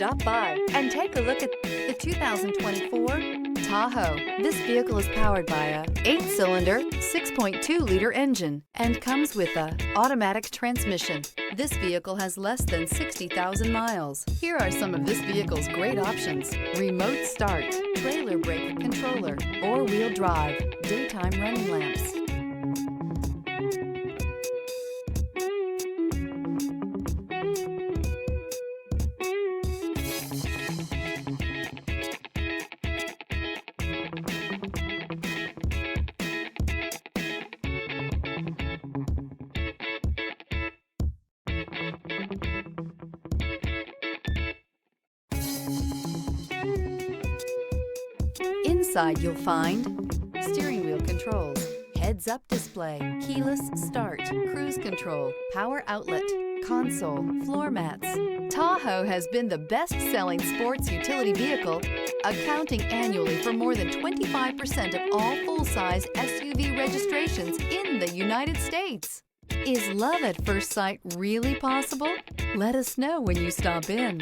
Stop by and take a look at the 2024 Tahoe. This vehicle is powered by a 8-cylinder, 6.2-liter engine and comes with a automatic transmission. This vehicle has less than 60,000 miles. Here are some of this vehicle's great options: remote start, trailer brake controller, 4-wheel drive, daytime running lamps. Inside you'll find steering wheel controls, heads-up display, keyless start, cruise control, power outlet, console, floor mats. Tahoe has been the best-selling sports utility vehicle, accounting annually for more than 25% of all full-size SUV registrations in the United States. Is love at first sight really possible? Let us know when you stop in.